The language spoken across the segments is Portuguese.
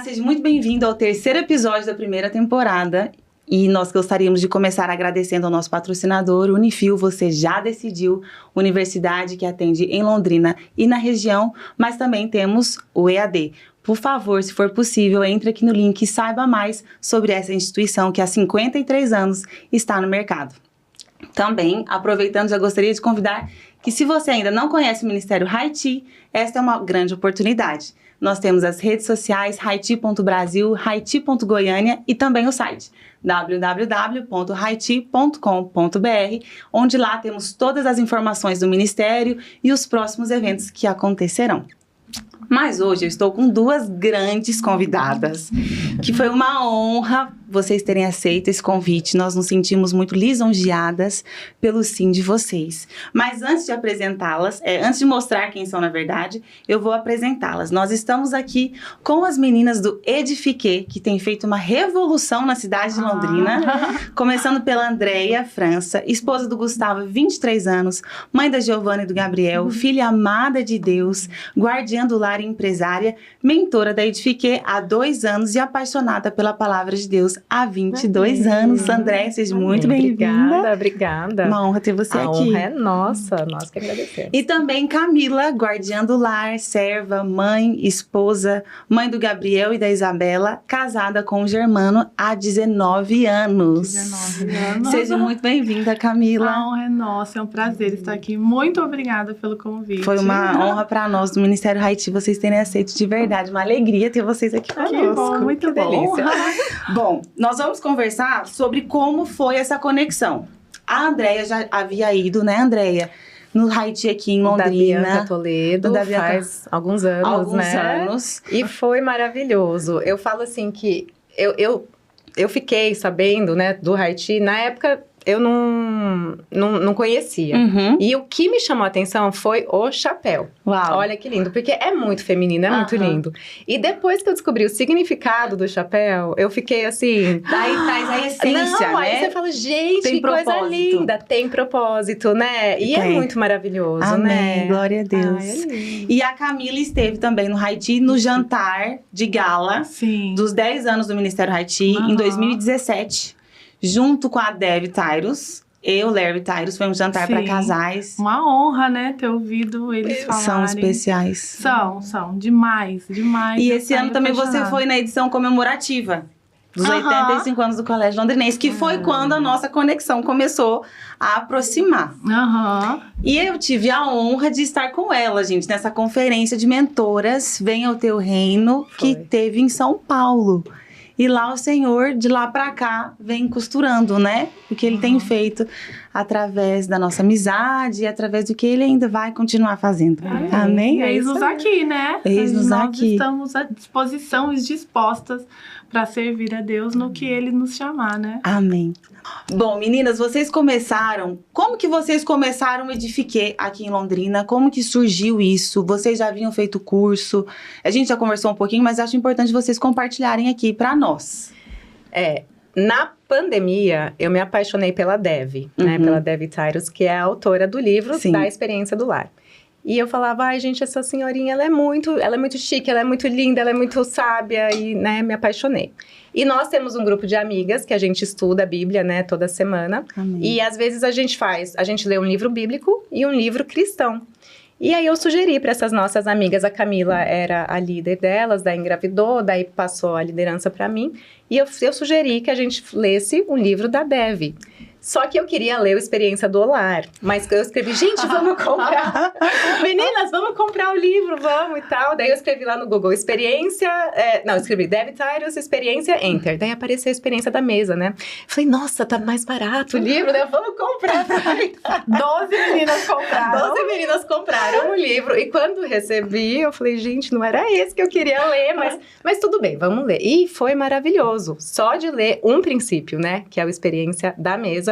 Olá, seja muito bem-vindo ao terceiro episódio da primeira temporada. E nós gostaríamos de começar agradecendo ao nosso patrocinador, Unifil. Você já decidiu, universidade que atende em Londrina e na região, mas também temos o EAD. Por favor, se for possível, entre aqui no link e saiba mais sobre essa instituição que há 53 anos está no mercado. Também, aproveitando, já gostaria de convidar que, se você ainda não conhece o Ministério Haiti, esta é uma grande oportunidade. Nós temos as redes sociais haiti.brasil, haiti.goiânia e também o site www.haiti.com.br, onde lá temos todas as informações do Ministério e os próximos eventos que acontecerão. Mas hoje eu estou com duas grandes convidadas, que foi uma honra vocês terem aceito esse convite. Nós nos sentimos muito lisonjeadas pelo sim de vocês. Mas antes de apresentá-las, antes de mostrar quem são na verdade, eu vou apresentá-las. Nós estamos aqui com as meninas do Edifiquê, que tem feito uma revolução na cidade de Londrina. Começando pela Andréia França, esposa do Gustavo, 23 anos, mãe da Giovana e do Gabriel, filha amada de Deus, guardiã do lar e empresária, mentora da Edifiquê há 2 anos e apaixonada pela palavra de Deus há 22 anos. Andréia, seja muito bem-vinda. Obrigada. Uma honra ter você aqui. A honra é nossa, nós que agradecemos. E também Camila, guardiã do lar, serva, mãe, esposa, mãe do Gabriel e da Isabela, casada com o Germano há 19 anos. 19 anos. Seja muito bem-vinda, Camila. A honra é nossa, é um prazer estar aqui. Muito obrigada pelo convite. Foi uma honra para nós do Ministério Haiti vocês terem aceito de verdade. Uma alegria ter vocês aqui conosco. Que bom, muito bom. Delícia. Bom, nós vamos conversar sobre como foi essa conexão. A Andréia já havia ido, né, Andréia? No Haiti aqui em Londrina. Da Bianca Toledo, faz alguns anos, né? E foi maravilhoso. Eu falo assim que eu fiquei sabendo, né, do Haiti, na época eu não conhecia. Uhum. E o que me chamou a atenção foi o chapéu. Uau. Olha que lindo, porque é muito feminino, é muito lindo. E depois que eu descobri o significado do chapéu, eu fiquei assim... Daí traz a essência, não, né? Aí você fala, gente, tem que propósito. coisa linda. Tem propósito, né? E é muito maravilhoso, Amém, né? glória a Deus. É lindo. E a Camila esteve também no Haiti, no jantar de gala dos 10 anos do Ministério Haiti, em 2017. Junto com a Dev Tyrus, Larry Tyrus, foi um jantar para casais. Uma honra, né, ter ouvido eles falarem. São especiais. São, demais. E esse ano também você foi na edição comemorativa dos 85 anos do Colégio Londrinense, que foi quando a nossa conexão começou a aproximar. E eu tive a honra de estar com ela, gente, nessa conferência de mentoras Venha ao Teu Reino, que teve em São Paulo. E lá o Senhor, de lá pra cá, vem costurando, né? O que Ele tem feito através da nossa amizade e através do que Ele ainda vai continuar fazendo. Amém? Eis-nos aqui, né? Eis-nos aqui. Nós estamos à disposição e dispostas para servir a Deus no que Ele nos chamar, né? Amém. Bom, meninas, como que vocês começaram o Edifiquê aqui em Londrina? Como que surgiu isso? Vocês já haviam feito curso? A gente já conversou um pouquinho, mas acho importante vocês compartilharem aqui para nós. Na pandemia, eu me apaixonei pela Dev, né? Pela Dev Tyrus, que é a autora do livro da Experiência do Lar. E eu falava, ai, gente, essa senhorinha, ela é muito chique, ela é muito linda, ela é muito sábia, e, né, me apaixonei. E nós temos um grupo de amigas que a gente estuda a Bíblia, né, toda semana. Amém. E às vezes a gente lê um livro bíblico e um livro cristão. E aí eu sugeri para essas nossas amigas, a Camila era a líder delas, daí engravidou, daí passou a liderança para mim. E eu sugeri que a gente lesse um livro da Dev. Só que eu queria ler o Experiência do Lar, mas eu escrevi, gente, vamos comprar. Meninas, vamos comprar o livro, vamos e tal. Daí eu escrevi lá no Google, escrevi Dev Tyrus, Experiência, Enter. Daí apareceu a Experiência da Mesa, né? Falei, nossa, tá mais barato o livro, né? Vamos comprar. 12 meninas compraram. 12 meninas compraram o livro. E quando recebi, eu falei, gente, não era esse que eu queria ler, mas tudo bem, vamos ler. E foi maravilhoso. Só de ler um princípio, né? Que é a Experiência da Mesa.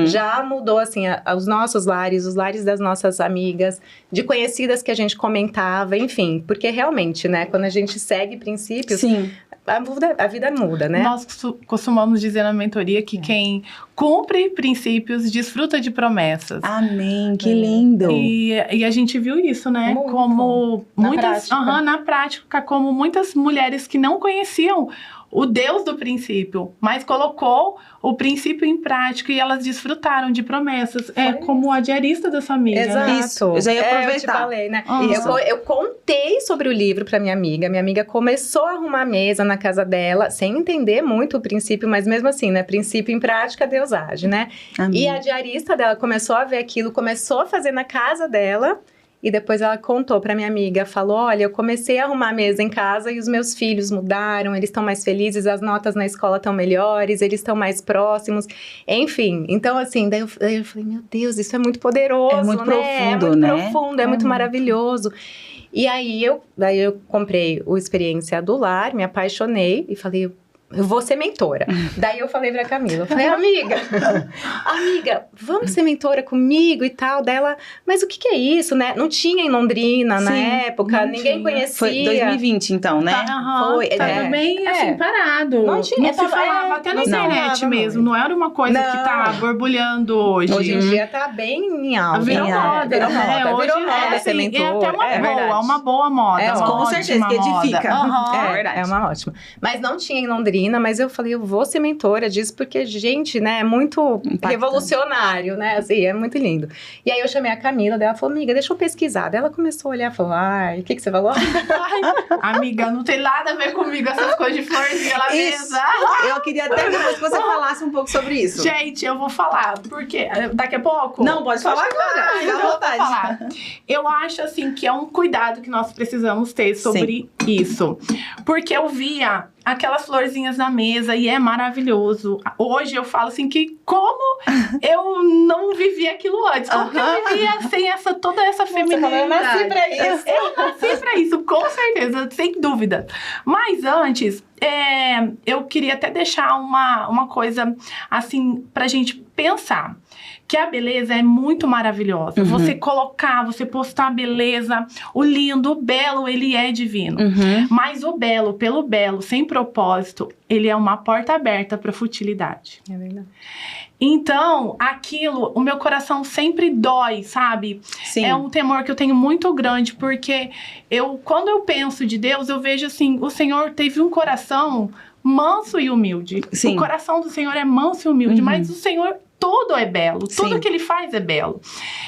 já mudou, assim, os nossos lares, os lares das nossas amigas, de conhecidas que a gente comentava, enfim. Porque realmente, né, quando a gente segue princípios, Sim. a vida muda, né? Nós costumamos dizer na mentoria que quem cumpre princípios desfruta de promessas. Amém, que lindo. E a gente viu isso, né? Muito. Como Na muitas, prática. na prática, como muitas mulheres que não conheciam o Deus do princípio, mas colocou o princípio em prática e elas desfrutaram de promessas. É como a diarista da família. Exato. Né? Isso, eu já ia Eu te aproveitar. falei, né? Isso. Eu contei sobre o livro pra minha amiga começou a arrumar a mesa na casa dela, sem entender muito o princípio, mas mesmo assim, né? Princípio em prática, Deus age, né? Amém. E a diarista dela começou a ver aquilo, começou a fazer na casa dela. E depois ela contou pra minha amiga, falou, olha, eu comecei a arrumar a mesa em casa e os meus filhos mudaram, eles estão mais felizes, as notas na escola estão melhores, eles estão mais próximos, enfim. Então, assim, daí eu falei, meu Deus, isso é muito poderoso, É muito né? profundo, É muito né? profundo, é muito maravilhoso. E aí eu comprei o Experiência do Lar, me apaixonei e falei, eu vou ser mentora. Daí eu falei pra Camila, eu falei, amiga, vamos ser mentora comigo e tal. Daí ela, mas o que é isso, né? Não tinha em Londrina na Sim, época, não ninguém tinha. conhecia. Foi 2020, então, né? Foi, Tava bem assim, parado. Não tinha, se falava até na não internet falava mesmo. muito. Não era uma coisa que tá borbulhando hoje. Hoje em dia tá bem em alta. Virou moda, virou né? moda, Hoje virou moda ser assim, mentora. é até verdade. uma boa moda. É, uma com ótima certeza, que edifica. moda. É verdade. É uma ótima. Mas não tinha em Londrina, mas eu falei, eu vou ser mentora disso, porque, gente, né, é muito revolucionário, né, assim, é muito lindo. E aí eu chamei a Camila, daí ela falou, amiga, deixa eu pesquisar. Daí ela começou a olhar e falou, ai, o que você falou? Ai, amiga, não tem nada a ver comigo essas coisas de florzinha na Isso. mesa. Eu queria até depois que você falasse um pouco sobre isso. Gente, eu vou falar, porque daqui a pouco... Não, pode falar agora, fica à então eu vou vontade. falar. Eu acho, assim, que é um cuidado que nós precisamos ter sobre isso. Porque eu via aquelas florzinhas na mesa e é maravilhoso. Hoje eu falo assim que como eu não vivi aquilo antes. Como que eu vivia sem toda essa feminilidade. Eu nasci pra isso. Eu nasci pra isso, com certeza, sem dúvida. Mas antes, eu queria até deixar uma coisa assim pra gente pensar. Que a beleza é muito maravilhosa. Você colocar, você postar a beleza, o lindo, o belo, ele é divino. Mas o belo, pelo belo, sem propósito, ele é uma porta aberta para futilidade. É verdade. Então, aquilo, o meu coração sempre dói, sabe? Sim. É um temor que eu tenho muito grande, porque quando eu penso de Deus, eu vejo assim, o Senhor teve um coração manso e humilde. Sim. O coração do Senhor é manso e humilde, mas o Senhor tudo é belo, tudo Sim. que ele faz é belo.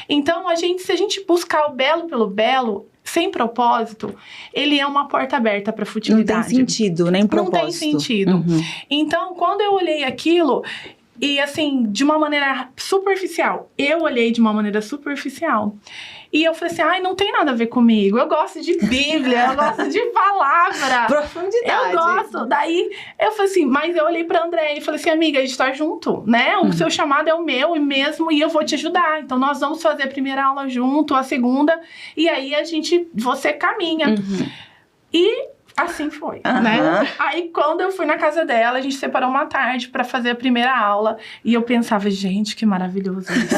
Então, se a gente buscar o belo pelo belo, sem propósito, ele é uma porta aberta para futilidade. Não tem sentido, nem propósito. Não tem sentido. Então, quando eu olhei aquilo, e assim, de uma maneira superficial, eu olhei de uma maneira superficial. E eu falei assim, ai, não tem nada a ver comigo. Eu gosto de Bíblia, eu gosto de palavra. Profundidade. Eu gosto. Daí, eu falei assim, mas eu olhei pra André e falei assim, amiga, a gente tá junto, né? O seu chamado é o meu e mesmo, e eu vou te ajudar. Então, nós vamos fazer a primeira aula junto, a segunda, e aí você caminha. E assim foi, né? Aí, quando eu fui na casa dela, a gente separou uma tarde pra fazer a primeira aula. E eu pensava, gente, que maravilhoso isso.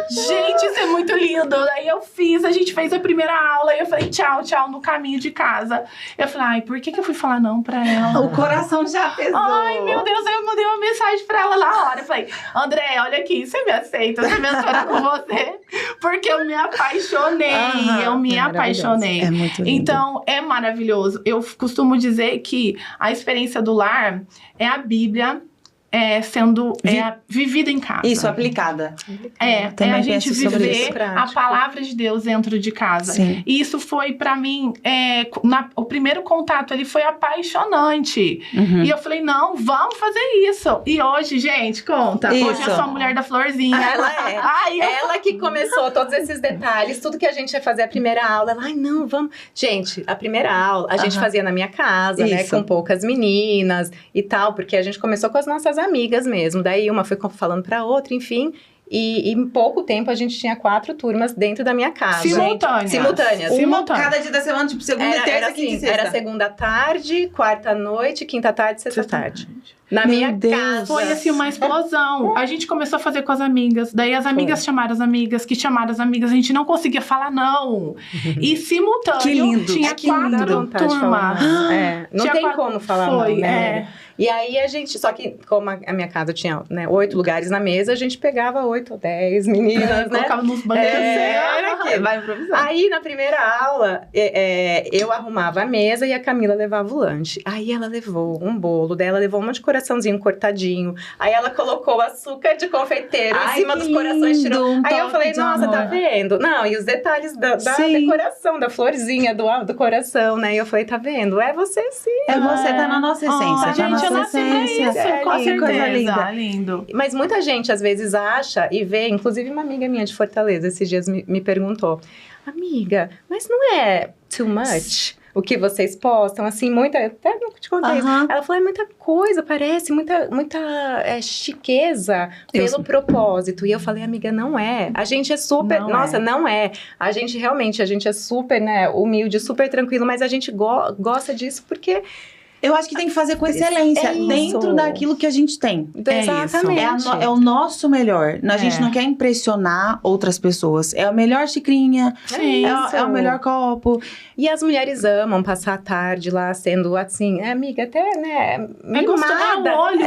Gente, isso é muito lindo. Aí a gente fez a primeira aula. E eu falei, tchau, tchau, no caminho de casa. Eu falei, ai, por que eu fui falar não pra ela? O coração já pesou. Ai, meu Deus, aí eu mandei uma mensagem pra ela na hora. Eu falei, André, olha aqui, você me aceita? Você mentora com você? Porque eu me apaixonei. Eu me apaixonei. É muito lindo. Então, é maravilhoso. Eu costumo dizer que a experiência do lar é a Bíblia sendo vivida em casa. Isso, aplicada. É a gente penso sobre viver isso. a palavra de Deus dentro de casa. Sim. E isso foi, pra mim, o primeiro contato, ele foi apaixonante. E eu falei, não, vamos fazer isso. E hoje, gente, conta. Isso. Hoje eu sou a mulher da florzinha. Ela é. Ai, Ela que começou todos esses detalhes, tudo que a gente ia fazer a primeira aula. Ela, ai, não, vamos. Gente, a primeira aula a gente fazia na minha casa, né? Isso. Com poucas meninas e tal, porque a gente começou com as nossas amigas mesmo. Daí uma foi falando pra outra, enfim. E em pouco tempo a gente tinha 4 turmas dentro da minha casa. Simultâneas. Uma cada dia da semana, tipo segunda, terça, quinta e sexta. Era segunda tarde, quarta noite, quinta tarde, sexta tarde. Na Meu minha Deus. casa. Foi assim uma explosão. A gente começou a fazer com as amigas, daí as amigas chamaram as amigas, que chamaram as amigas, a gente não conseguia falar não. E simultâneo Que lindo, tinha que quatro lindo. Dá vontade de falar turmas. não. Não Tinha tem quatro- como falar Foi, não, né? E aí a gente, só que como a minha casa tinha, né, 8 lugares na mesa, a gente pegava 8 ou 10 meninas, né? Colocava nos bancos Era assim. aquilo. Vai improvisar. Aí, na primeira aula, eu arrumava a mesa e a Camila levava o lanche. Aí ela levou um bolo, daí ela levou um monte de coraçãozinho cortadinho. Aí ela colocou açúcar de confeiteiro em cima dos corações, tirou. Um Aí eu toque falei, de nossa, tá amor. vendo? Não, e os detalhes da Sim. decoração, da florzinha do coração, né? E eu falei, tá vendo? É você sim. É você, tá na nossa essência. Ah, tá na gente, eu nossa nasci pra essência. isso, com Que certeza. coisa linda. Lindo. Mas muita gente, às vezes, acha e vê, inclusive uma amiga minha de Fortaleza, esses dias me perguntou, amiga, mas não é too much o que vocês postam? Assim, muita, até não te contei isso. Aham. Ela falou, é muita coisa, parece, muita chiqueza pelo propósito. E eu falei, amiga, não é. A gente é super, Não nossa, é. não é. A gente realmente, a gente é super, né, humilde, super tranquilo, mas a gente gosta disso porque... Eu acho que tem que fazer com excelência, É isso. dentro daquilo que a gente tem. É isso. Exatamente. É o nosso melhor. A gente É. não quer impressionar outras pessoas. É a melhor xicrinha, Sim. é o melhor copo. E as mulheres amam passar a tarde lá sendo assim, amiga, até, né, gostoso, mimada. é o olho, Você-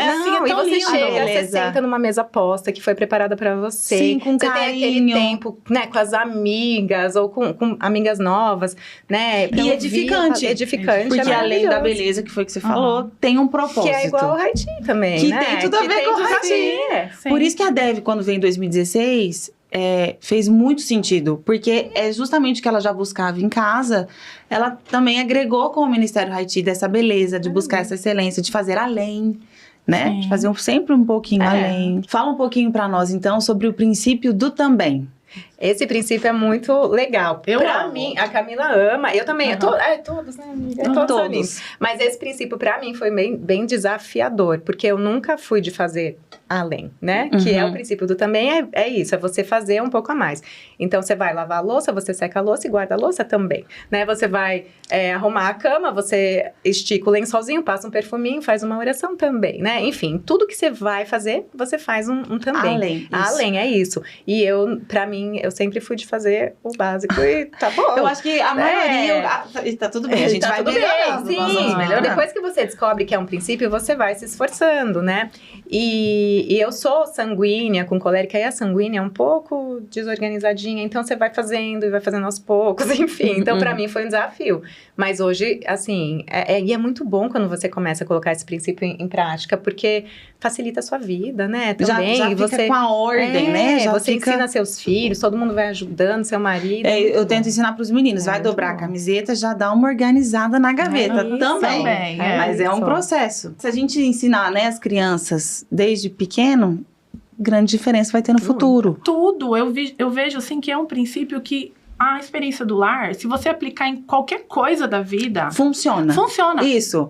é assim, é não, e tão você lindo. chega, você Beleza. senta numa mesa posta que foi preparada pra você. Sim, com você tem aquele carinho. tempo, né, com as amigas ou com amigas novas, né? pra E ouvir, edificante. edificante. Porque é além da maravilhoso. beleza que foi que você falou, tem um propósito. Que é igual o Haiti também, Que né? tem tudo a ver com o Haiti. Sim. Por isso que a Dev, quando veio em 2016, fez muito sentido. Porque é justamente o que ela já buscava em casa. Ela também agregou com o Ministério Haiti dessa beleza, de buscar essa excelência, de fazer além. Né? Sim. De fazer sempre um pouquinho É. além. Fala um pouquinho pra nós, então, sobre o princípio do também. Esse princípio é muito legal. Eu pra amo. mim, a Camila ama. Eu também. Aham. Todos, né, amiga? Todos são lindos. Mas esse princípio, pra mim, foi bem desafiador. Porque eu nunca fui de fazer além, né? Que é o princípio do também, é isso. É você fazer um pouco a mais. Então, você vai lavar a louça, você seca a louça e guarda a louça também. Né? Você vai arrumar a cama, você estica o lençolzinho, passa um perfuminho, faz uma oração também, né? Enfim, tudo que você vai fazer, você faz um também. Além. Isso. Além, é isso. E pra mim, eu sempre fui de fazer o básico e tá bom. Eu acho que a maioria... Tá tudo bem, a gente Tá vai tudo melhorando. bem, nós vamos sim. melhorando. Depois que você descobre que é um princípio, você vai se esforçando, né? E eu sou sanguínea, com colérica, e a sanguínea é um pouco desorganizadinha, então você vai fazendo e vai fazendo aos poucos, enfim. Então, pra mim, foi um desafio. Mas hoje, assim, e é muito bom quando você começa a colocar esse princípio em prática, porque facilita a sua vida, né? Também. Já fica você com a ordem, né? Já você fica... ensina seus filhos, todo mundo vai ajudando, seu marido. Eu tento ensinar para os meninos, vai muito dobrar a bom. camiseta, já dá uma organizada na gaveta isso. também. Também, Mas é um isso. processo. Se a gente ensinar, né, as crianças desde pequeno, grande diferença vai ter no futuro. Tudo, eu vejo assim que é um princípio que a experiência do lar, se você aplicar em qualquer coisa da vida, Funciona. funciona. Isso.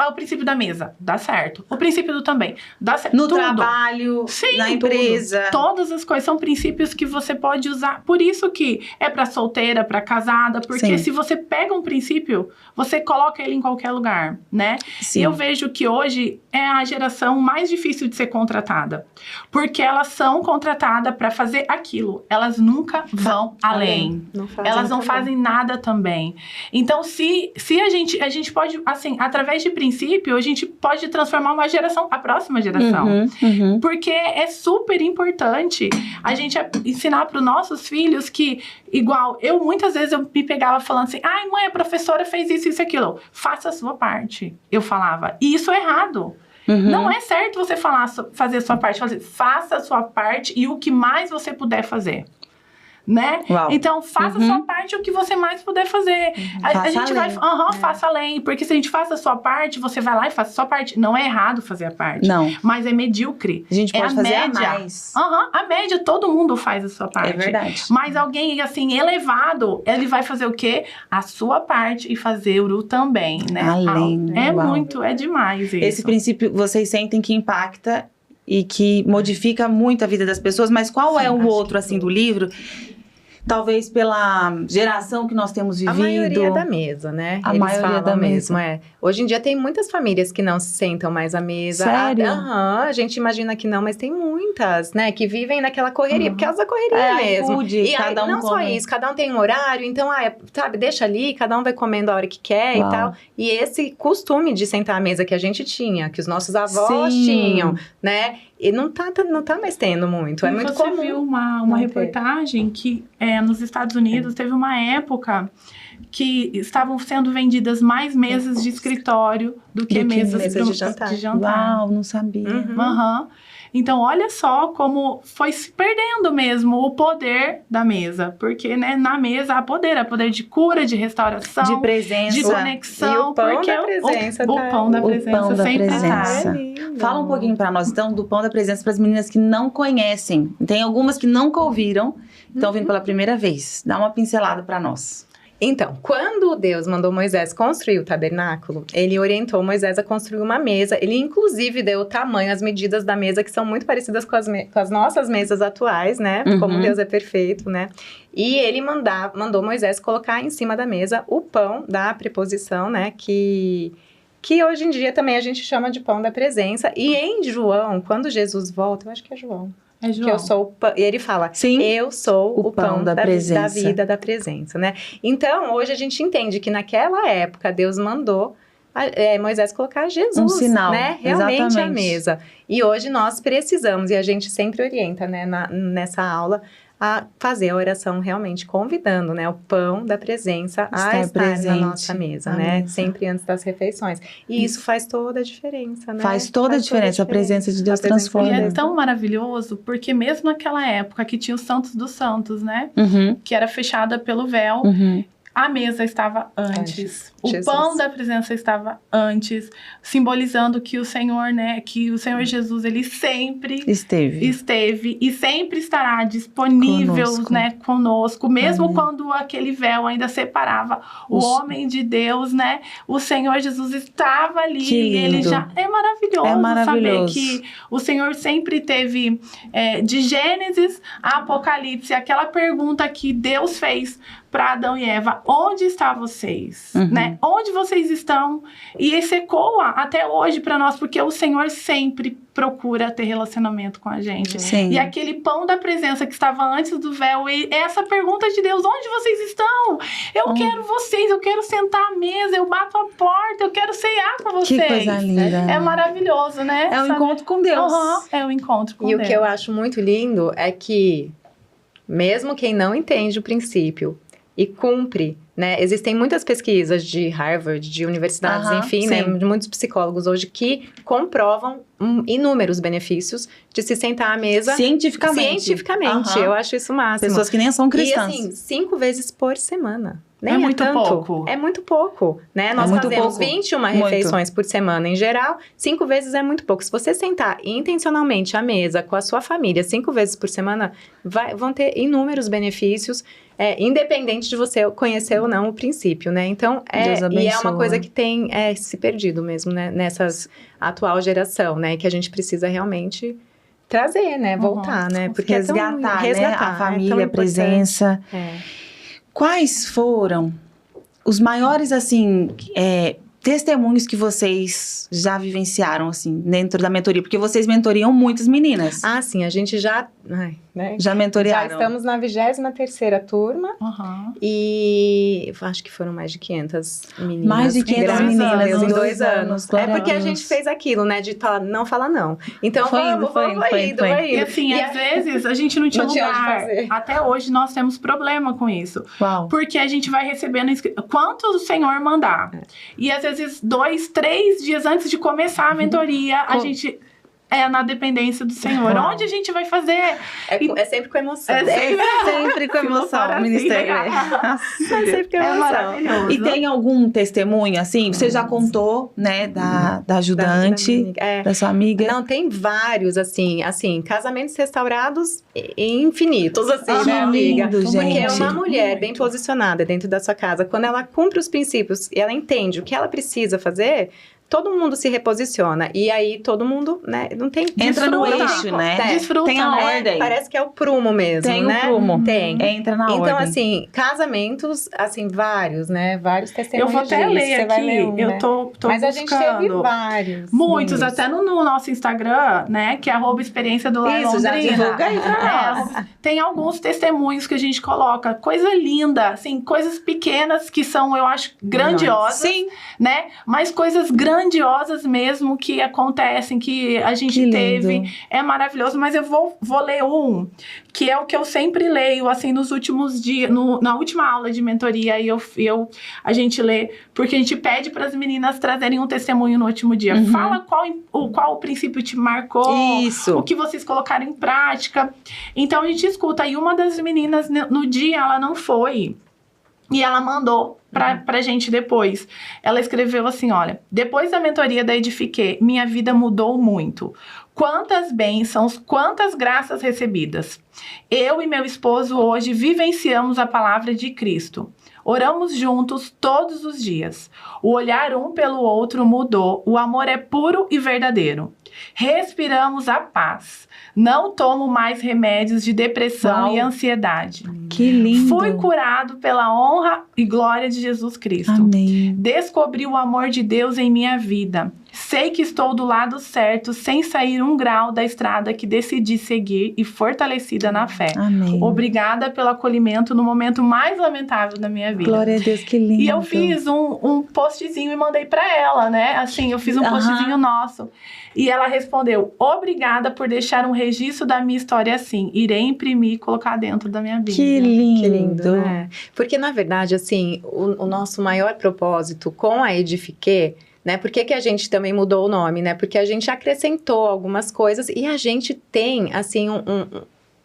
O princípio da mesa, dá certo. O princípio do também, dá certo. No Tudo. trabalho, Sim, na tudo. empresa. Todas as coisas são princípios que você pode usar. Por isso que é pra solteira, pra casada, porque Sim. se você pega um princípio, você coloca ele em qualquer lugar, né? Sim. E eu vejo que hoje é a geração mais difícil de ser contratada, porque elas são contratadas pra fazer aquilo. Elas nunca vão além. Elas não fazem nada também. Então, se a gente pode, assim, através de princípio, a gente pode transformar uma geração, a próxima geração. Uhum. Porque é super importante a gente ensinar para os nossos filhos que, igual, muitas vezes eu me pegava falando assim, ai mãe, a professora fez isso, isso, aquilo. Faça a sua parte. Eu falava, e isso é errado. Uhum. Não é certo você fazer a sua parte. Faça a sua parte e o que mais você puder fazer. Né? Uau. Então, faça a sua parte o que você mais puder fazer. A Faça gente vai... além. faça além. Porque se a gente faz a sua parte, você vai lá e faz a sua parte. Não é errado fazer a parte. Não. Mas é medíocre. A gente É pode a fazer média. a mais. A média, todo mundo faz a sua parte. É verdade. Mas alguém, assim, elevado, ele vai fazer o quê? A sua parte e fazer o também, né? Além. É Uau. muito, é demais isso. Esse princípio vocês sentem que impacta e que modifica muito a vida das pessoas, mas qual Sim, é o acho outro, que assim, do livro talvez pela geração que nós temos vivido. A maioria da mesa, né? A Eles maioria falam da mesmo, mesa. Hoje em dia tem muitas famílias que não se sentam mais à mesa. Sério? A gente imagina que não, mas tem muitas, né? Que vivem naquela correria, por causa da correria mesmo. iFood, E aí, cada um não só come. isso, cada um tem um horário, então, sabe, deixa ali, cada um vai comendo a hora que quer Uau. e tal. E esse costume de sentar à mesa que a gente tinha, que os nossos avós Sim. tinham, né? E não tá mais tendo muito. É E muito você comum. viu uma não ter. reportagem que nos Estados Unidos teve uma época que estavam sendo vendidas mais mesas de escritório do que mesas mesas de jantar. Uau, não sabia. Uhum. Aham. Então, olha só como foi se perdendo mesmo o poder da mesa. Porque, né, na mesa há poder de cura, de restauração, De presença. de conexão. E o pão porque da presença o tá pão da aí. O presença pão da sempre presença. tá. É lindo. Fala um pouquinho pra nós, então, do pão da presença para as meninas que não conhecem. Tem algumas que nunca ouviram, estão vindo pela primeira vez. Dá uma pincelada pra nós. Então, quando Deus mandou Moisés construir o tabernáculo, ele orientou Moisés a construir uma mesa. Ele, inclusive, deu o tamanho, as medidas da mesa, que são muito parecidas com as nossas mesas atuais, né? Uhum. Como Deus é perfeito, né? E ele mandou Moisés colocar em cima da mesa o pão da preposição, né? Que hoje em dia também a gente chama de pão da presença. E em João, quando Jesus volta, eu acho que é João. É, João. Que eu sou o pão. E ele fala, Sim. eu sou o pão da presença. vida, da presença, né? Então, hoje a gente entende que naquela época Deus mandou Moisés colocar Jesus, Um sinal, né? Realmente exatamente. à mesa. E hoje nós precisamos, e a gente sempre orienta, né, nessa aula, a fazer a oração realmente convidando, né, o pão da presença a estar presente na nossa mesa, na né, mesa. sempre antes das refeições. E isso faz toda a diferença, né? Faz toda a diferença. A presença de Deus A presença transforma. E é Deus. tão maravilhoso, porque mesmo naquela época que tinha os Santos dos Santos, né? Uhum, Que era fechada pelo véu, uhum. a mesa estava antes. O Jesus. pão da presença estava antes, simbolizando que o Senhor, né? Que o Senhor Jesus, ele sempre esteve e sempre estará disponível, Conosco. né, conosco, mesmo Amém. quando aquele véu ainda separava o homem de Deus, né? O Senhor Jesus estava ali. Que E ele lindo. já é maravilhoso, É maravilhoso. saber que o Senhor sempre teve de Gênesis a Apocalipse, aquela pergunta que Deus fez para Adão e Eva: onde estão vocês? Uhum. Né? Onde vocês estão? E esse ecoa até hoje para nós, porque o Senhor sempre procura ter relacionamento com a gente. Sim. E aquele pão da presença que estava antes do véu, e essa pergunta de Deus: onde vocês estão? Eu quero vocês, eu quero sentar à mesa, eu bato a porta, eu quero ceiar com vocês. Que coisa linda. É maravilhoso, né? É o Sabe? encontro com Deus. Aham, é o encontro com E Deus. o que eu acho muito lindo é que, mesmo quem não entende o princípio e cumpre, né? Existem muitas pesquisas de Harvard, de universidades, Aham, enfim, né? sim. De muitos psicólogos hoje que comprovam inúmeros benefícios de se sentar à mesa Cientificamente. Aham. Eu acho isso o máximo. Pessoas que nem são cristãs. E assim, 5 vezes por semana. Nem É muito tanto. pouco. É muito pouco, né? Nós muito fazemos pouco. 21 Muito. refeições por semana em geral. 5 vezes é muito pouco. Se você sentar intencionalmente à mesa com a sua família 5 vezes por semana, vão ter inúmeros benefícios, independente de você conhecer ou não o princípio, né? Então, Deus e é abençoe. uma coisa que tem se perdido mesmo, né? Nessas atual geração, né? Que a gente precisa realmente trazer, né? Voltar, né? Porque resgatar, é tão, né? A família, a presença. É. Quais foram os maiores, assim, testemunhos que vocês já vivenciaram, assim, dentro da mentoria? Porque vocês mentoriam muitas meninas. Ah, sim, a gente já... né? Já Já mentoriaram? estamos na 23ª turma Aham. e acho que foram mais de 500 meninas. Mais de 500 Graças a meninas Deus, em em 2 anos. glória É porque a Deus. gente fez aquilo, né? De não falar não. Então Foi indo, vamos, foi vamos, indo, foi vai indo, indo, foi vai E indo. assim, E às vezes a gente não tinha Não tinha onde lugar. fazer. Até hoje nós temos problema com isso. Uau. Porque a gente vai recebendo quanto o Senhor mandar. E às vezes 2, 3 dias antes de começar a mentoria, a gente na dependência do Senhor. Uau. Onde a gente vai fazer? É sempre com emoção. É sempre- Sempre com emoção, Fora o ministério. assim, Nossa, É sempre com É emoção. maravilhoso. E tem algum testemunho, assim? Você já contou, né, da ajudante, da sua amiga? Não, tem vários, assim, casamentos restaurados infinitos, assim, Que né, amiga? lindo, Porque gente. uma mulher Muito. bem posicionada dentro da sua casa, quando ela cumpre os princípios e ela entende o que ela precisa fazer, todo mundo se reposiciona. E aí todo mundo, né, não tem... Entra no desfruta. eixo, né? Desfruta, Tem a né? ordem. Parece que é o prumo mesmo, Tem né? o prumo. Tem. Entra na ordem. Então, assim, casamentos, assim, vários, né? Vários Eu testemunhos vou até disso. ler Você vai aqui, ler um, eu né? tô Mas a buscando. gente teve vários. Muitos, lindos. até no nosso Instagram, né? Que é @experiência do Lar Isso, já Londrina. divulga aí pra nós. Tem alguns testemunhos que a gente coloca. Coisa linda, assim, coisas pequenas que são, eu acho, grandiosas. Sim. Né? Mas coisas grandiosas mesmo que acontecem, que a gente Que lindo. teve. É maravilhoso, mas eu vou ler um, que é o que eu sempre leio, assim, nos últimos dias, na última aula de mentoria, a gente lê, porque a gente pede para as meninas trazerem um testemunho no último dia. Uhum. Fala qual o princípio te marcou, Isso. o que vocês colocaram em prática. Então a gente escuta. E uma das meninas, no dia, ela não foi. E ela mandou pra gente depois. Ela escreveu assim, olha: depois da mentoria da Edifiquê, minha vida mudou muito. Quantas bênçãos, quantas graças recebidas. Eu e meu esposo hoje vivenciamos a palavra de Cristo. Oramos juntos todos os dias. O olhar um pelo outro mudou. O amor é puro e verdadeiro. Respiramos a paz. Não tomo mais remédios de depressão Uau. e ansiedade. Que lindo. Fui curado pela honra e glória de Jesus Cristo. Amém. Descobri o amor de Deus em minha vida. Sei que estou do lado certo, sem sair um grau da estrada que decidi seguir e fortalecida na fé. Amém. Obrigada pelo acolhimento no momento mais lamentável da minha vida. Glória a Deus, que lindo. E eu fiz um postzinho e mandei pra ela, né? Assim, eu fiz um postzinho nosso. E ela respondeu: obrigada por deixar um registro da minha história assim. Irei imprimir e colocar dentro da minha vida. Que lindo. Que lindo, né? Porque, na verdade, assim, o nosso maior propósito com a Edifiquê, né? Por que a gente também mudou o nome, né? Porque a gente acrescentou algumas coisas e a gente tem, assim,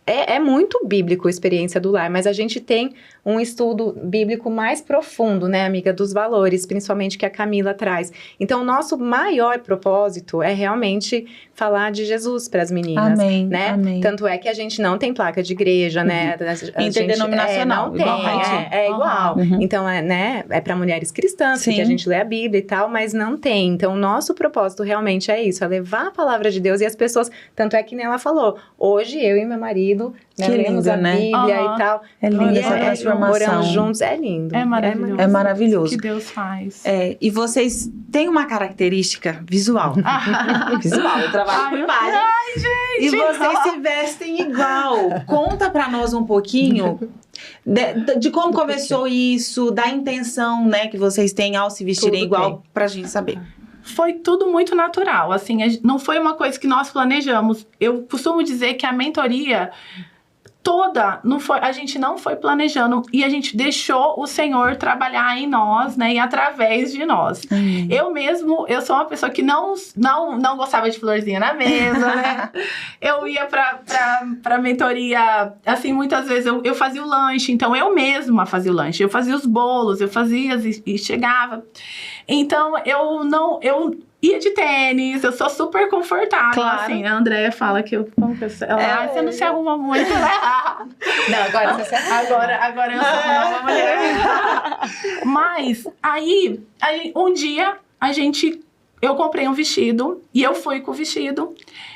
é muito bíblico a experiência do lar, mas a gente tem um estudo bíblico mais profundo, né, amiga, dos valores, principalmente que a Camila traz. Então, o nosso maior propósito é realmente falar de Jesus para as meninas, Amém, né? amém. Tanto é que a gente não tem placa de igreja, né? Interdenominacional, não tem, igual a gente. é igual. Uhum. Então, é para mulheres cristãs, Sim. porque a gente lê a Bíblia e tal, mas não tem. Então, o nosso propósito realmente é isso, é levar a palavra de Deus e as pessoas, tanto é que nem ela falou, hoje eu e meu marido, né, Que lemos lindo, a né? Bíblia Uhum. e tal. É linda essa transformação. Oramos juntos, é lindo. É maravilhoso. É maravilhoso. O que Deus faz. É, e vocês têm uma característica visual. Visual, eu trabalho com imagem. Ai, gente! E vocês se vestem igual. Conta pra nós um pouquinho de como começou isso, da intenção, né, que vocês têm ao se vestirem Tudo igual, pra gente saber. Foi tudo muito natural, assim, não foi uma coisa que nós planejamos. Eu costumo dizer que a mentoria toda, a gente não foi planejando e a gente deixou o Senhor trabalhar em nós, né, e através de nós. Eu sou uma pessoa que não gostava de florzinha na mesa, né? Eu ia pra mentoria, assim, muitas vezes eu fazia o lanche, então eu mesma fazia o lanche, eu fazia os bolos, eu fazia e chegava. Então, eu ia de tênis, eu sou super confortável, Claro. assim. A Andréia fala que você não se arruma muito, né? Não, agora você Agora eu sou uma mulher. Mas, aí, um dia, eu comprei um vestido, e eu fui com o vestido,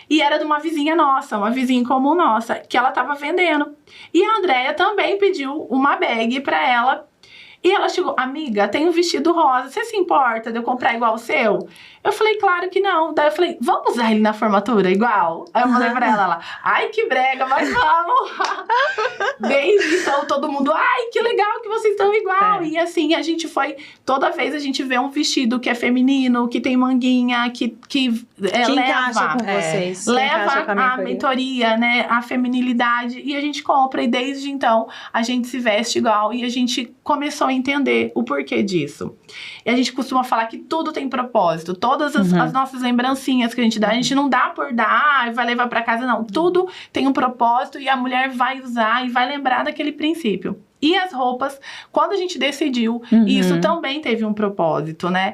e era de uma vizinha nossa, uma vizinha comum nossa, que ela tava vendendo. E a Andréia também pediu uma bag pra ela. E ela chegou: amiga, tem um vestido rosa, você se importa de eu comprar igual o seu? Eu falei: claro que não. Daí eu falei: vamos usar ele na formatura igual? Aí eu falei pra ela: ai, que brega, mas vamos. Desde então, todo mundo: ai, que legal que vocês estão igual. E assim, a gente foi, toda vez a gente vê um vestido que é feminino, que tem manguinha, que encaixa com leva... vocês. Leva com a mentoria, né, a feminilidade, e a gente compra, e desde então a gente se veste igual, e a gente começou a entender o porquê disso. E a gente costuma falar que tudo tem propósito, todas as nossas lembrancinhas que a gente não dá por dar e vai levar pra casa, não. Tudo tem um propósito e a mulher vai usar e vai lembrar daquele princípio. E as roupas, quando a gente decidiu, isso também teve um propósito, né?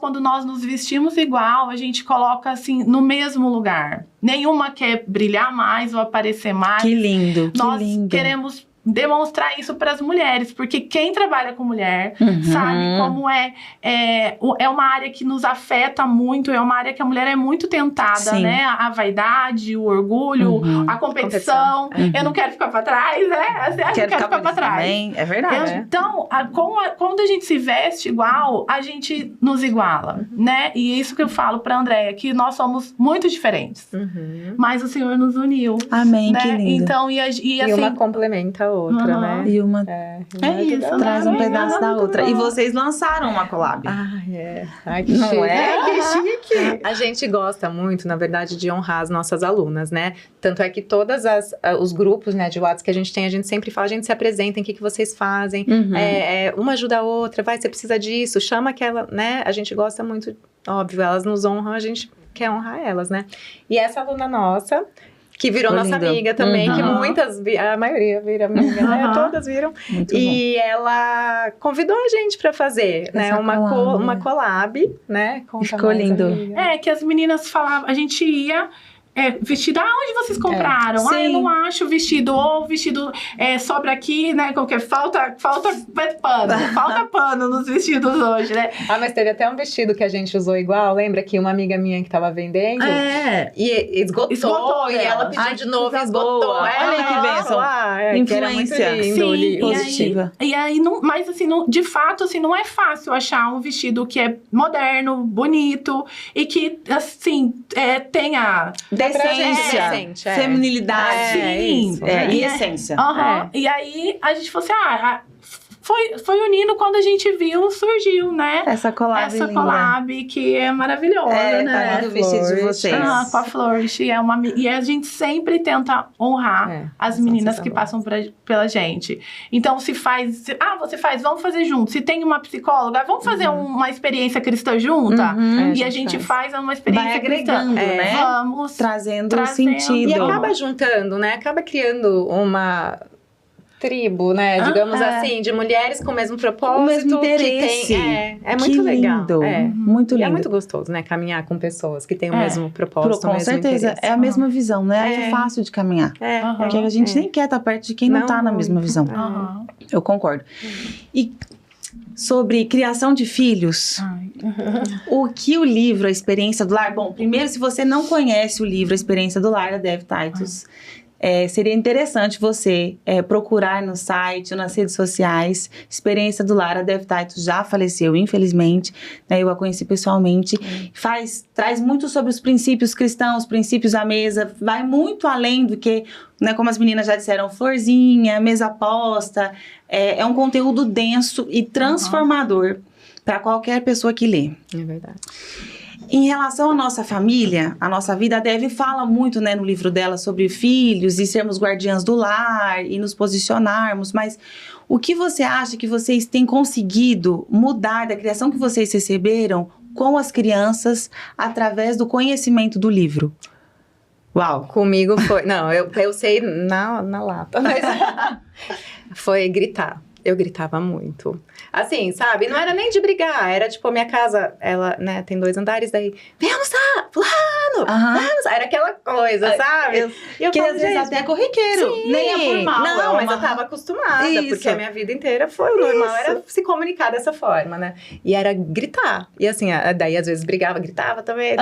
Quando nós nos vestimos igual, a gente coloca assim, no mesmo lugar. Nenhuma quer brilhar mais ou aparecer mais. Que lindo, que Nós lindo. queremos demonstrar isso para as mulheres, porque quem trabalha com mulher sabe como é uma área que nos afeta muito, é uma área que a mulher é muito tentada, né? A vaidade, o orgulho, a competição. Eu não quero ficar para trás, né? Eu quero ficar para trás. Também. É verdade. Então, quando a gente se veste igual, a gente nos iguala, né? E isso que eu falo para Andréia, que nós somos muito diferentes, mas o Senhor nos uniu. Amém, né? que lindo. Então, e assim, uma complementa a outra, né? E uma isso, traz um pedaço da outra. E bom. vocês lançaram uma collab. Ai, que Não chique. é? Que chique. A gente gosta muito, na verdade, de honrar as nossas alunas, né? Tanto é que todos os grupos, né, de WhatsApp que a gente tem, a gente sempre fala, a gente se apresenta, o que vocês fazem. Uma ajuda a outra, você precisa disso, chama aquela, né? A gente gosta muito, óbvio, elas nos honram, a gente quer honrar elas, né? E essa aluna nossa, que virou nossa amiga também, que muitas, a maioria vira amiga, né? Todas viram. Muito e ela convidou a gente pra fazer, né? Uma collab, né? Ficou lindo. Que as meninas falavam, a gente ia... vestido, onde vocês compraram? Eu não acho vestido, ou o vestido sobra aqui, né? Qualquer falta pano, falta pano nos vestidos hoje, né? Mas teve até um vestido que a gente usou igual, lembra que uma amiga minha que tava vendendo e esgotou e ela pediu de novo, esgotou. Olha que bênção. Influência lindo, positiva. E aí, mas assim, de fato, assim, não é fácil achar um vestido que é moderno, bonito e que, assim, tenha... Decência, feminilidade e essência. E aí, a gente falou assim, foi unindo quando a gente viu, surgiu, né? Essa collab que é maravilhosa, né? Tá lindo o vestido de vocês. Com a Flourish. E a gente sempre tenta honrar as meninas que passam pela gente. Então, você faz, vamos fazer junto. Se tem uma psicóloga, vamos fazer uma experiência cristã junta? E a gente faz uma experiência agregando, cristã. né? Vamos. Trazendo sentido. E acaba juntando, né? Acaba criando uma... tribo, né? Digamos assim, de mulheres com o mesmo propósito. O mesmo interesse. É muito legal. Lindo. Muito lindo. E é muito gostoso, né? Caminhar com pessoas que têm o mesmo propósito, com certeza. interesse. É a mesma visão, né? É fácil de caminhar. Porque a gente nem quer estar perto de quem não tá na mesma visão. Eu concordo. E sobre criação de filhos, o que o livro A Experiência do Lar... Bom, primeiro, se você não conhece o livro A Experiência do Lar, da Dev Titus... seria interessante você procurar no site, nas redes sociais, Experiência do Lar. A Dev Titus já faleceu, infelizmente, né? Eu a conheci pessoalmente. Traz muito sobre os princípios cristãos, princípios à mesa, vai muito além do que, né, como as meninas já disseram, florzinha, mesa posta. É um conteúdo denso e transformador para qualquer pessoa que lê. É verdade. Em relação à nossa família, a nossa vida, a Dev fala muito, né, no livro dela sobre filhos e sermos guardiãs do lar e nos posicionarmos, mas o que você acha que vocês têm conseguido mudar da criação que vocês receberam com as crianças através do conhecimento do livro? Uau! Comigo foi... Não, eu sei na lata, mas foi gritar. Eu gritava muito. Assim, sabe? Não era nem de brigar. Era tipo, a minha casa, ela, né, tem 2 andares, daí... Vem almoçar! Fulano! Vamos! Era aquela coisa, sabe? Que às vezes até é corriqueiro. Sim. Nem é por mal. Não, mas eu tava acostumada. Porque a minha vida inteira foi o normal. Era se comunicar dessa forma, né? E era gritar. E assim, daí às vezes brigava, gritava também.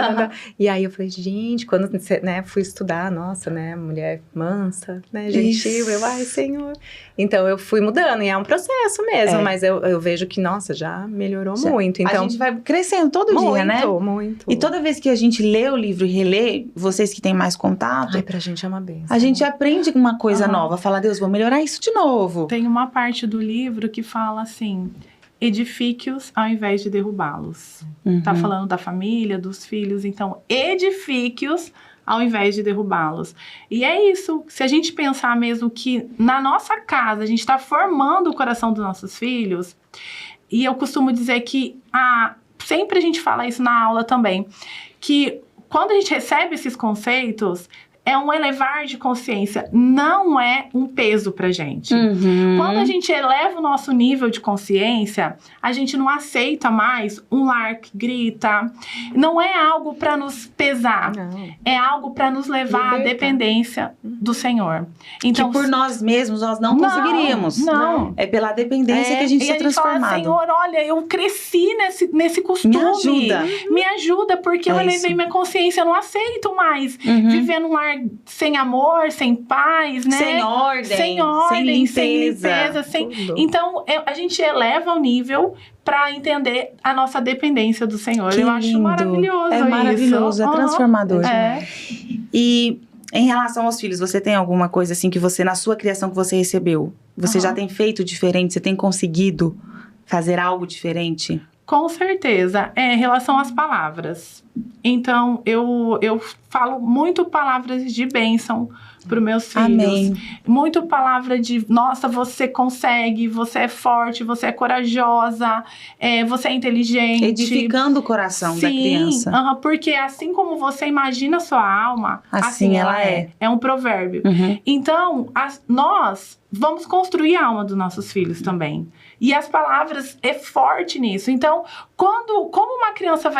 E aí eu falei, gente, quando, né, fui estudar, nossa, né, mulher mansa, né, gentil. Eu, ai, Senhor. Então eu fui mudando. E é um processo mesmo. Mas eu vejo que, nossa, já melhorou muito. Então, a gente vai crescendo todo dia, né? Muito. E toda vez que a gente lê o livro e relê, vocês que têm mais contato... Ai, pra gente é uma benção. A gente aprende uma coisa nova. Fala, Deus, vou melhorar isso de novo. Tem uma parte do livro que fala assim... Edifique-os ao invés de derrubá-los. Tá falando da família, dos filhos. Então, edifique-os ao invés de derrubá-los. E é isso. Se a gente pensar mesmo que na nossa casa a gente está formando o coração dos nossos filhos, e eu costumo dizer que sempre a gente fala isso na aula também, que quando a gente recebe esses conceitos, é um elevar de consciência, não é um peso pra gente. Quando a gente eleva o nosso nível de consciência, a gente não aceita mais um lar que grita. Não é algo para nos pesar, é algo para nos levar à dependência do Senhor. Então, que por nós mesmos nós não conseguiríamos. Não. É pela dependência que a gente é transformado. Fala, Senhor, olha, eu cresci nesse costume. Me ajuda, porque eu elevei minha consciência, eu não aceito mais viver num lar sem amor, sem paz, né? Sem ordem, sem limpeza. Então, a gente eleva o nível para entender a nossa dependência do Senhor. Eu acho maravilhoso isso. É maravilhoso, é transformador. É. E em relação aos filhos, você tem alguma coisa assim que você, na sua criação que você recebeu, você já tem feito diferente? Você tem conseguido fazer algo diferente? Com certeza. Em relação às palavras. Então, eu falo muito palavras de bênção para os meus filhos. Amém. Muito palavra de, nossa, você consegue, você é forte, você é corajosa, você é inteligente. Edificando o coração da criança. Porque assim como você imagina a sua alma, assim ela é. É um provérbio. Então, nós vamos construir a alma dos nossos filhos também. E as palavras é forte nisso. Então, como uma criança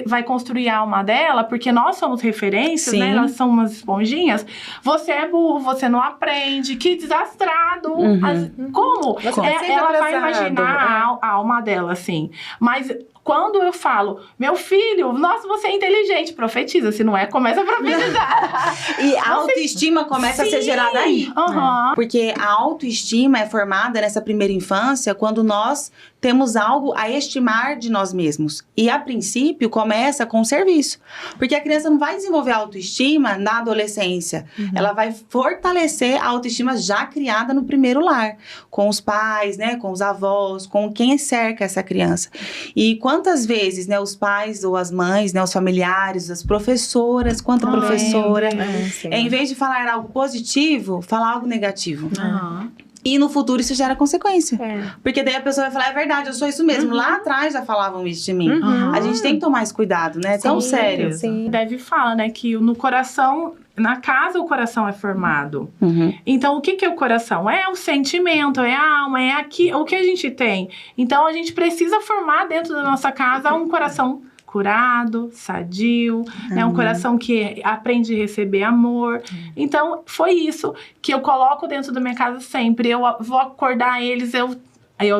vai construir a alma dela, porque nós somos referências, né? Elas são umas esponjinhas. Você é burro, você não aprende, que desastrado. Como? Ela vai imaginar a alma dela, assim. Mas quando eu falo, meu filho, nossa, você é inteligente, profetiza. Se não é, começa a profetizar. E a autoestima começa a ser gerada aí. Porque a autoestima é formada nessa primeira infância quando nós temos algo a estimar de nós mesmos. E, a princípio, começa com o serviço. Porque a criança não vai desenvolver a autoestima na adolescência. Ela vai fortalecer a autoestima já criada no primeiro lar. Com os pais, né? Com os avós, com quem cerca essa criança. E quantas vezes, né? Os pais ou as mães, né? Os familiares, as professoras, quanto professora. Em vez de falar algo positivo, falar algo negativo. E no futuro isso gera consequência. Porque daí a pessoa vai falar, é verdade, eu sou isso mesmo. Lá atrás já falavam isso de mim. A gente tem que tomar esse cuidado, né? É tão sério. Deve falar, né? Que no coração, na casa o coração é formado. Então, o que é o coração? É o sentimento, é a alma, é o que a gente tem. Então, a gente precisa formar dentro da nossa casa um coração curado, sadio, né? Um coração que aprende a receber amor. Então, foi isso que eu coloco dentro da minha casa sempre. Eu vou acordar eles, eu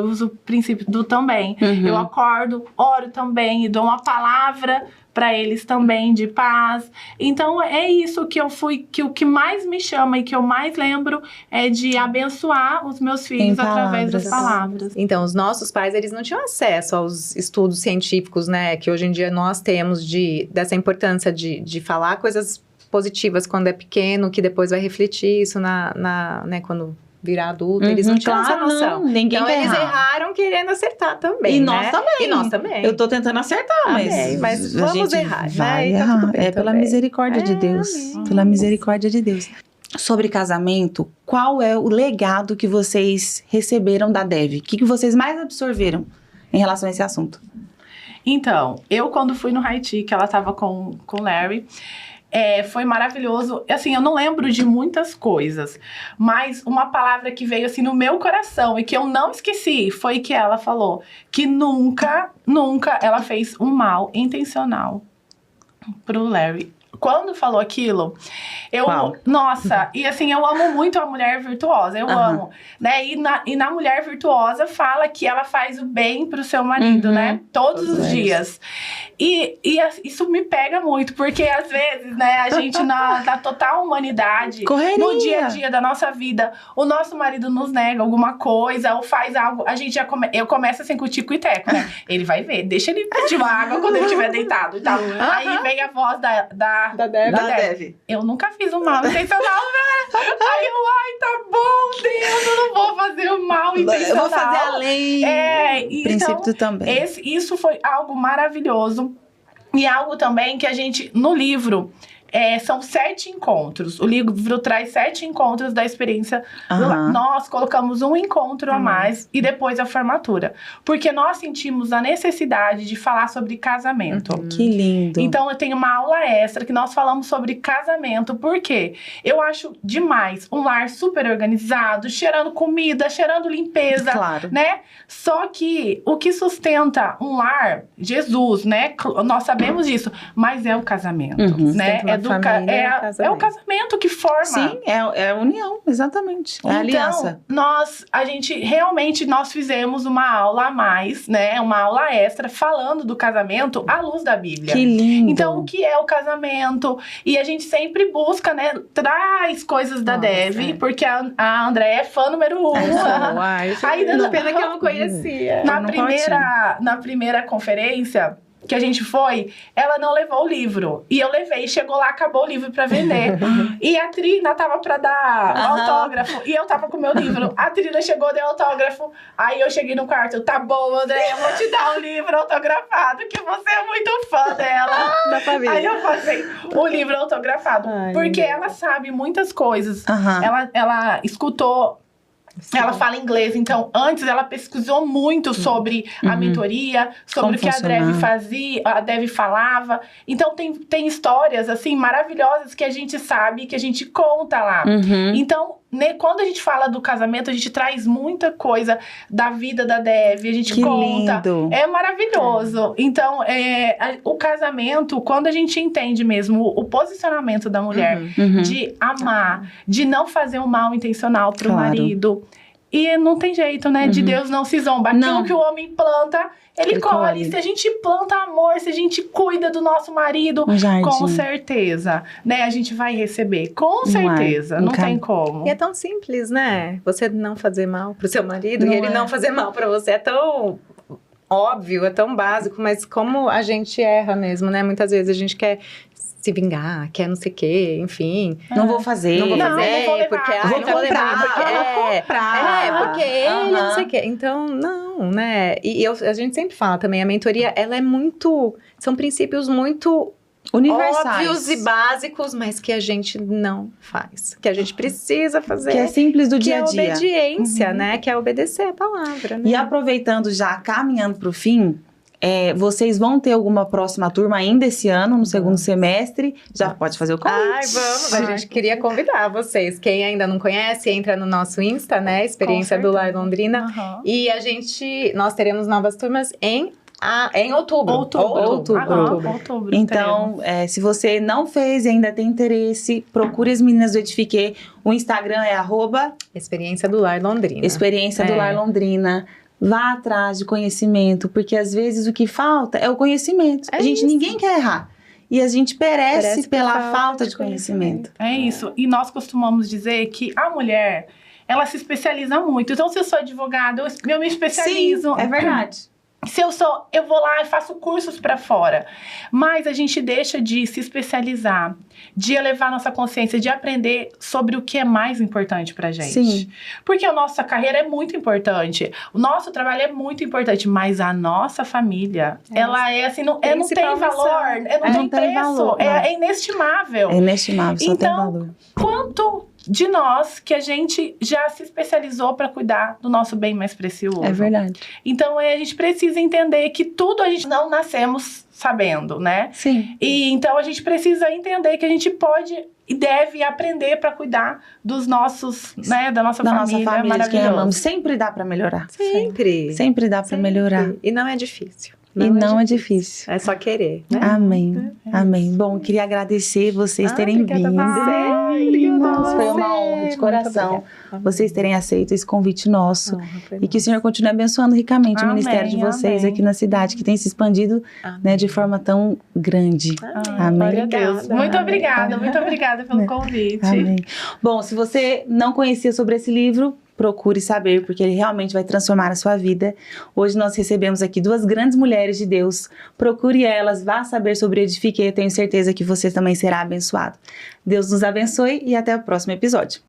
uso o princípio do também. Eu acordo, oro também e dou uma palavra para eles também de paz. Então, é isso que o que mais me chama e que eu mais lembro é de abençoar os meus filhos através das palavras. Então, os nossos pais, eles não tinham acesso aos estudos científicos, né? Que hoje em dia nós temos dessa importância de falar coisas positivas quando é pequeno, que depois vai refletir isso né, quando virar adulto. Eles não tinham essa noção. Então, eles erraram querendo acertar também, E né? nós também. Eu tô tentando acertar, mas vamos errar, vai né? errar. Pela misericórdia de Deus. Pela misericórdia de Deus. Sobre casamento, qual é o legado que vocês receberam da Dev? O que vocês mais absorveram em relação a esse assunto? Então, eu quando fui no Haiti, que ela tava com o Larry, foi maravilhoso. Assim, eu não lembro de muitas coisas, mas uma palavra que veio assim no meu coração e que eu não esqueci foi que ela falou que nunca ela fez um mal intencional pro Larry. Quando falou aquilo, nossa, e assim, eu amo muito a mulher virtuosa, eu amo, né? E na mulher virtuosa fala que ela faz o bem pro seu marido, né? Todos os dias. E isso me pega muito, porque às vezes, né, a gente na total humanidade, no dia a dia da nossa vida, o nosso marido nos nega alguma coisa, ou faz algo, a gente eu começo assim com o tico e teco, né? Ele vai ver, deixa ele pedir uma água quando ele estiver deitado e tal. Aí vem a voz da Dev. Eu nunca fiz um mal intencional, né? Aí eu, tá bom, Deus, eu não vou fazer um mal intencional. Eu vou fazer além. Princípio então, também. Isso foi algo maravilhoso. E algo também que a gente, no livro, são 7 encontros. O livro traz 7 encontros da experiência. Aham. Nós colocamos um encontro a mais e depois a formatura. Porque nós sentimos a necessidade de falar sobre casamento. Que lindo. Então, eu tenho uma aula extra que nós falamos sobre casamento. Por quê? Eu acho demais um lar super organizado, cheirando comida, cheirando limpeza, Claro. né? Só que o que sustenta um lar, Jesus, né? Nós sabemos disso, mas é o casamento, Uhum. né? Sustenta uma família, É o casamento que forma. Sim, é a união, exatamente. É a aliança. A gente realmente fizemos uma aula a mais, né? Uma aula extra falando do casamento à luz da Bíblia. Que lindo. Então, o que é o casamento? E a gente sempre busca, né? Traz coisas da Dev, porque a Andréia é fã número 1. Uai, Ainda pena que eu não conhecia. Na primeira conferência que a gente foi, ela não levou o livro. E eu levei, chegou lá, acabou o livro pra vender. E a Trina tava pra dar autógrafo, e eu tava com o meu livro. A Trina chegou, deu autógrafo, aí eu cheguei no quarto, tá bom, André, eu vou te dar um livro autografado, que você é muito fã dela. Da família. Aí eu passei o livro autografado, Ai, porque meu ela sabe muitas coisas. Aham. Ela escutou. Sim. Ela fala inglês, então antes ela pesquisou muito sobre a mentoria, sobre Como o que a Dev falava. Então tem histórias assim maravilhosas que a gente sabe, que a gente conta lá. Uhum. Então, quando a gente fala do casamento, a gente traz muita coisa da vida da Dev, a gente Que conta. lindo. É maravilhoso. Então, o casamento, quando a gente entende mesmo o posicionamento da mulher, Uhum. de amar, de não fazer um mal intencional pro Claro. marido. E não tem jeito, né? De Deus não se zomba. Aquilo Não. que o homem planta, ele colhe. colhe. Se a gente planta amor, se a gente cuida do nosso marido, Um jardim. com certeza, né? A gente vai receber. Com certeza. Não tem como. E é tão simples, né? Você não fazer mal pro seu marido Não e ele é. não fazer mal pra você. É tão óbvio, é tão básico, mas como a gente erra mesmo, né? Muitas vezes a gente quer se vingar, quer não sei o quê, enfim. Não vou fazer. Não vou Não, fazer, não vou levar. porque Vou não vou levar, comprar, porque vou comprar. porque ele não Aham. sei o quê. Então, não, né? E a gente sempre fala também, a mentoria, ela é muito, são princípios muito Universais. óbvios e básicos, mas que a gente não faz. Que a gente precisa fazer. Que é simples do Que dia é a dia. obediência, né? Que é obedecer a palavra, né? E aproveitando já, caminhando para o fim, vocês vão ter alguma próxima turma ainda esse ano, no segundo semestre? Já pode fazer o convite. Ai, vamos. A gente queria convidar vocês. Quem ainda não conhece, entra no nosso Insta, né? Experiência do Lar Londrina. Aham. E nós teremos novas turmas em outubro. Outubro. Então, se você não fez e ainda tem interesse, procure as meninas do Edifiquê. O Instagram é Experiência do Lar Londrina. @Experiência do Lar Londrina. Vá atrás de conhecimento, porque às vezes o que falta é o conhecimento. Ninguém quer errar. E a gente perece pela falta de conhecimento. É isso. E nós costumamos dizer que a mulher, ela se especializa muito. Então, se eu sou advogada, eu me especializo. Sim, é verdade. Se eu vou lá e faço cursos para fora. Mas a gente deixa de se especializar, de elevar nossa consciência, de aprender sobre o que é mais importante pra gente. Sim. Porque a nossa carreira é muito importante, o nosso trabalho é muito importante, mas a nossa família, ela é assim, não tem valor, não tem preço, valor, é inestimável. É inestimável, só tem Então, valor. Quanto de nós que a gente já se especializou para cuidar do nosso bem mais precioso. É verdade. Então, a gente precisa entender que tudo a gente não nascemos sabendo, né? Sim. E então a gente precisa entender que a gente pode e deve aprender para cuidar dos nossos, né, da nossa família, de quem maravilhoso. amamos. Sempre dá para melhorar. Sempre. Sempre dá para melhorar. E não é difícil. Não é difícil. É só querer, né? Amém. Amém. Bom, queria agradecer vocês terem obrigada vindo. a você. Obrigada a Foi uma você. honra de coração Muito obrigada. vocês terem aceito esse convite nosso. Foi E que o Senhor continue abençoando ricamente o Amém, ministério de vocês amém. aqui na cidade, que tem se expandido, né, de forma tão grande. Amém. Glória a Deus. Muito obrigada pelo convite. Amém. Bom, se você não conhecia sobre esse livro, procure saber, porque ele realmente vai transformar a sua vida. Hoje nós recebemos aqui 2 grandes mulheres de Deus. Procure elas, vá saber sobre Edifiquê. Eu tenho certeza que você também será abençoado. Deus nos abençoe e até o próximo episódio.